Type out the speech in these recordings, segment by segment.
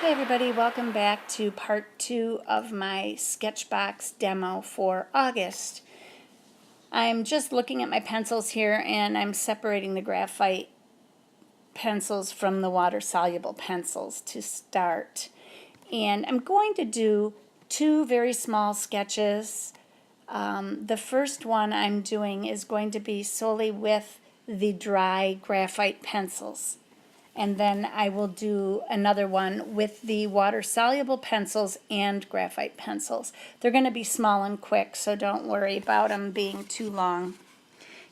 Hi everybody, welcome back to part 2 of my Sketchbox demo for August. I'm just looking at my pencils here and I'm separating the graphite pencils from the water-soluble pencils to start. And I'm going to do 2 very small sketches. The first one I'm doing is going to be solely with the dry graphite pencils. And then I will do another one with the water-soluble pencils and graphite pencils. They're going to be small and quick, so don't worry about them being too long.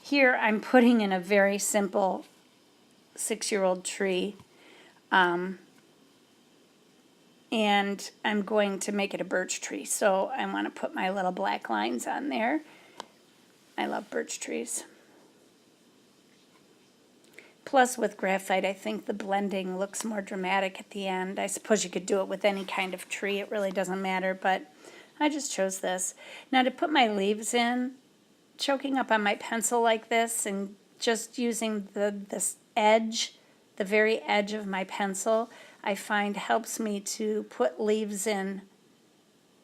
Here I'm putting in a very simple 6-year-old tree, and I'm going to make it a birch tree. So I want to put my little black lines on there. I love birch trees. Plus, with graphite, I think the blending looks more dramatic at the end. I suppose you could do it with any kind of tree. It really doesn't matter, but I just chose this. Now, to put my leaves in, choking up on my pencil like this and just using this edge, the very edge of my pencil, I find helps me to put leaves in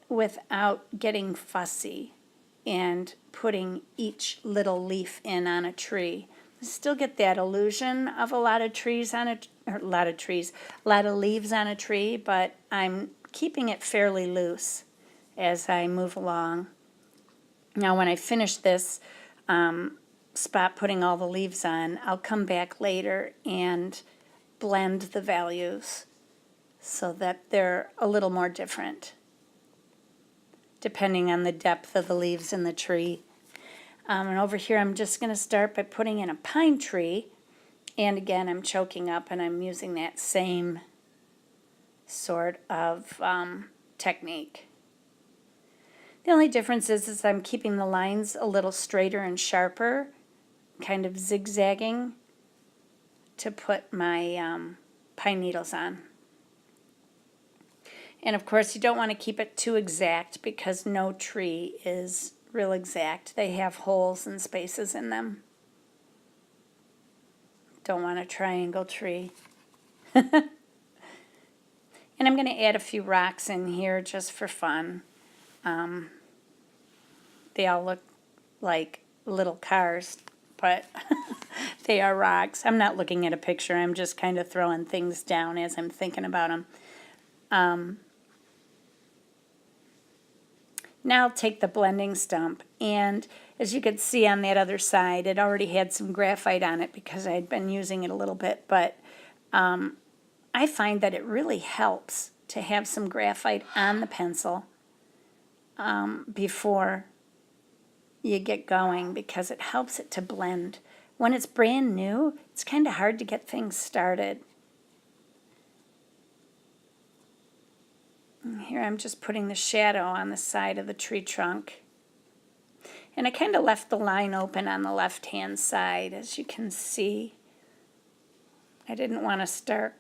without getting fussy and putting each little leaf in on a tree. Still get that illusion of a lot of leaves on a tree, but I'm keeping it fairly loose as I move along. Now when I finish this spot putting all the leaves on, I'll come back later and blend the values so that they're a little more different depending on the depth of the leaves in the tree. And over here I'm just going to start by putting in a pine tree, and again I'm choking up and I'm using that same sort of technique. The only difference is I'm keeping the lines a little straighter and sharper, kind of zigzagging to put my pine needles on. And of course you don't want to keep it too exact because no tree is real exact. They have holes and spaces in them. Don't want a triangle tree. And I'm going to add a few rocks in here just for fun. They all look like little cars, but they are rocks. I'm not looking at a picture. I'm just kind of throwing things down as I'm thinking about them. Now I'll take the blending stump, and as you could see on that other side, it already had some graphite on it because I had been using it a little bit, but I find that it really helps to have some graphite on the pencil before you get going because it helps it to blend. When it's brand new, it's kind of hard to get things started. Here I'm just putting the shadow on the side of the tree trunk. And I kind of left the line open on the left-hand side, as you can see. I didn't want a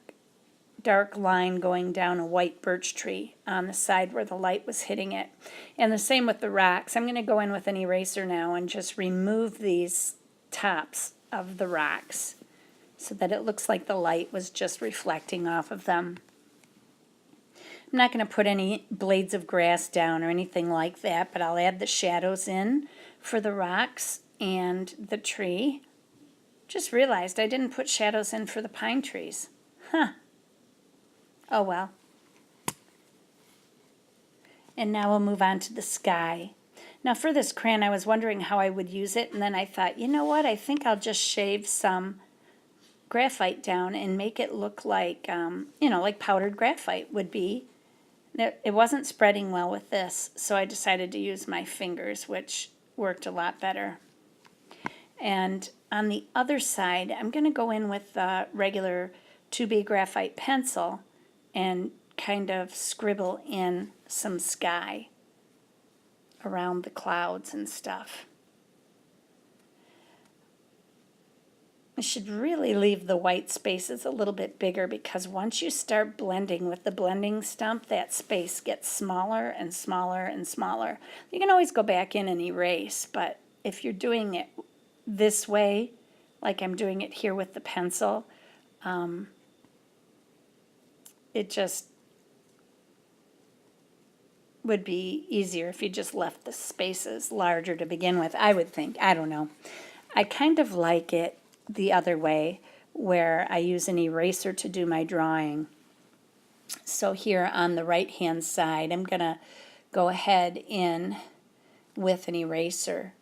dark line going down a white birch tree on the side where the light was hitting it. And the same with the rocks. I'm going to go in with an eraser now and just remove these tops of the rocks so that it looks like the light was just reflecting off of them. I'm not going to put any blades of grass down or anything like that, but I'll add the shadows in for the rocks and the tree. Just realized I didn't put shadows in for the pine trees. Huh. Oh well. And now we'll move on to the sky. Now for this crayon I was wondering how I would use it, and then I thought, you know what, I think I'll just shave some graphite down and make it look like, like powdered graphite would be. It wasn't spreading well with this, so I decided to use my fingers, which worked a lot better. And on the other side, I'm going to go in with the regular 2B graphite pencil and kind of scribble in some sky around the clouds and stuff. I should really leave the white spaces a little bit bigger because once you start blending with the blending stump, that space gets smaller and smaller and smaller. You can always go back in and erase, but if you're doing it this way, like I'm doing it here with the pencil, it just would be easier if you just left the spaces larger to begin with, I would think. I don't know. I kind of like it the other way, where I use an eraser to do my drawing. So here on the right-hand side, I'm going to go ahead in with an eraser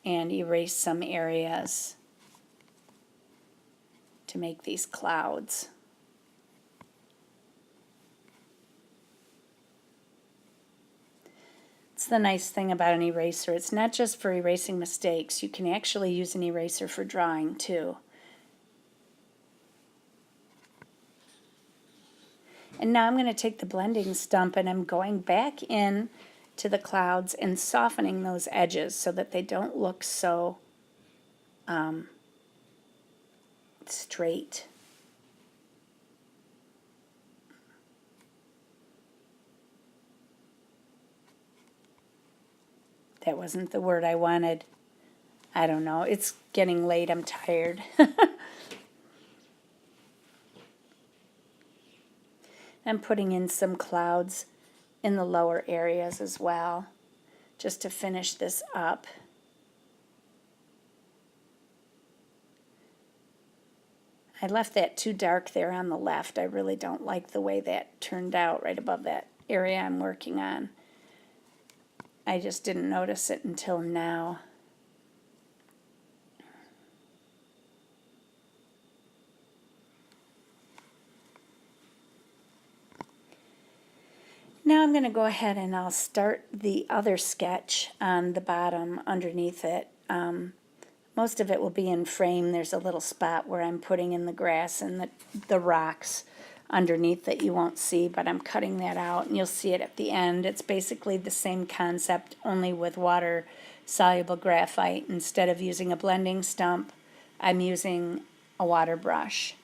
and erase some areas to make these clouds. It's the nice thing about an eraser. It's not just for erasing mistakes. You can actually use an eraser for drawing too. And now I'm going to take the blending stump and I'm going back in to the clouds and softening those edges so that they don't look so straight. That wasn't the word I wanted. I don't know. It's getting late. I'm tired. I'm putting in some clouds in the lower areas as well, just to finish this up. I left that too dark there on the left. I really don't like the way that turned out right above that area I'm working on. I just didn't notice it until now. Now I'm going to go ahead and I'll start the other sketch on the bottom underneath it. Most of it will be in frame. There's a little spot where I'm putting in the grass and the rocks underneath that you won't see, but I'm cutting that out and you'll see it at the end. It's basically the same concept, only with water-soluble graphite. Instead of using a blending stump, I'm using a water brush.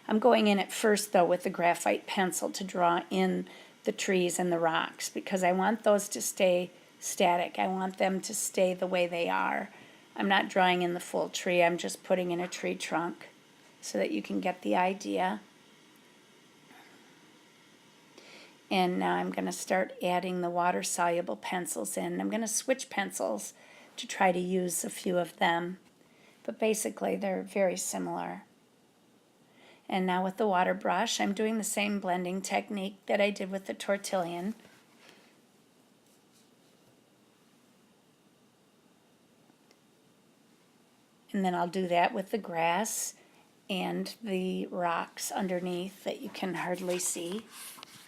I'm going in at first, though, with the graphite pencil to draw in the trees and the rocks because I want those to stay static. I want them to stay the way they are. I'm not drawing in the full tree. I'm just putting in a tree trunk so that you can get the idea. And now I'm going to start adding the water-soluble pencils in. I'm going to switch pencils to try to use a few of them, but basically they're very similar. And now with the water brush, I'm doing the same blending technique that I did with the tortillon. And then I'll do that with the grass and the rocks underneath that you can hardly see.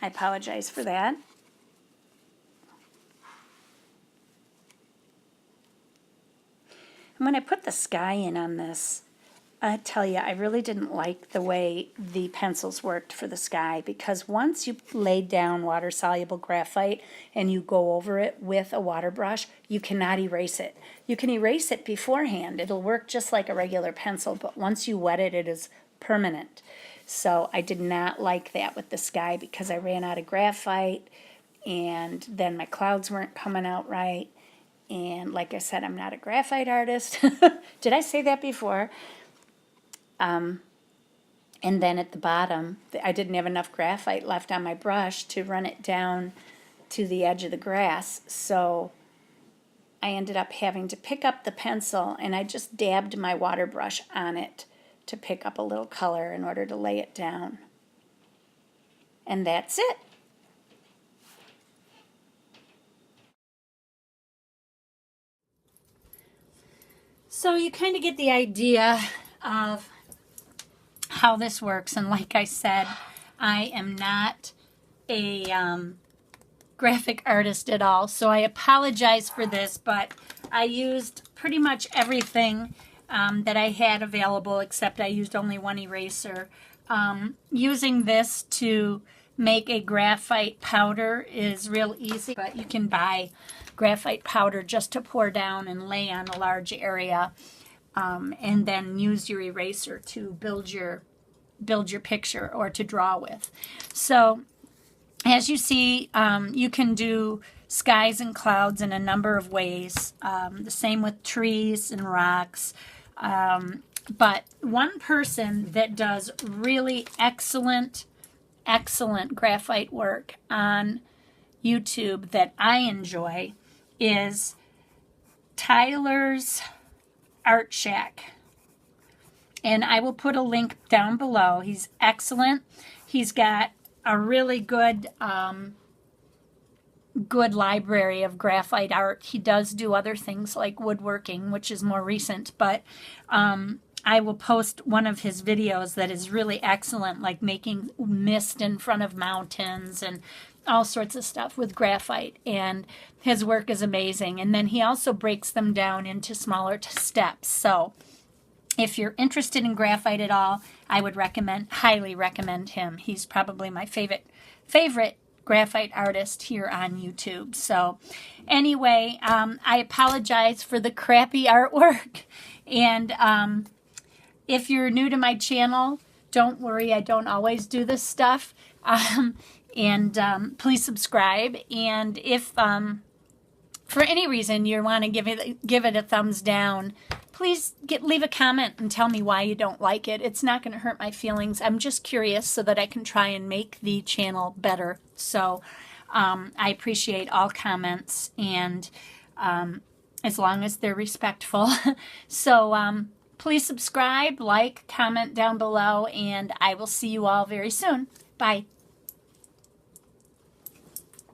I apologize for that. And when I put the sky in on this, I tell you, I really didn't like the way the pencils worked for the sky because once you lay down water-soluble graphite and you go over it with a water brush, you cannot erase it. You can erase it beforehand. It'll work just like a regular pencil, but once you wet it, it is permanent. So I did not like that with the sky because I ran out of graphite and then my clouds weren't coming out right. And like I said, I'm not a graphite artist. Did I say that before? And then at the bottom, I didn't have enough graphite left on my brush to run it down to the edge of the grass. So I ended up having to pick up the pencil and I just dabbed my water brush on it to pick up a little color in order to lay it down. And that's it. So you kind of get the idea of how this works. And like I said, I am not a graphic artist at all, so I apologize for this, but I used pretty much everything that I had available, except I used only one eraser. Using this to make a graphite powder is real easy, but you can buy graphite powder just to pour down and lay on a large area, and then use your eraser to build your picture or to draw with. So as you see, you can do skies and clouds in a number of ways. The same with trees and rocks. But one person that does really excellent graphite work on YouTube that I enjoy is Tyler's Art Shack. And I will put a link down below. He's excellent. He's got a really good good library of graphite art. He does do other things like woodworking, which is more recent, but I will post one of his videos that is really excellent, like making mist in front of mountains and all sorts of stuff with graphite, and his work is amazing. And then he also breaks them down into smaller steps. So if you're interested in graphite at all, I would highly recommend him. He's probably my favorite graphite artist here on YouTube. So anyway, I apologize for the crappy artwork. And if you're new to my channel, don't worry, I don't always do this stuff. Please subscribe. And if for any reason you want to give it a thumbs down, please leave a comment and tell me why you don't like it. It's not going to hurt my feelings. I'm just curious so that I can try and make the channel better. So I appreciate all comments, and as long as they're respectful. So please subscribe, like, comment down below, and I will see you all very soon. Bye.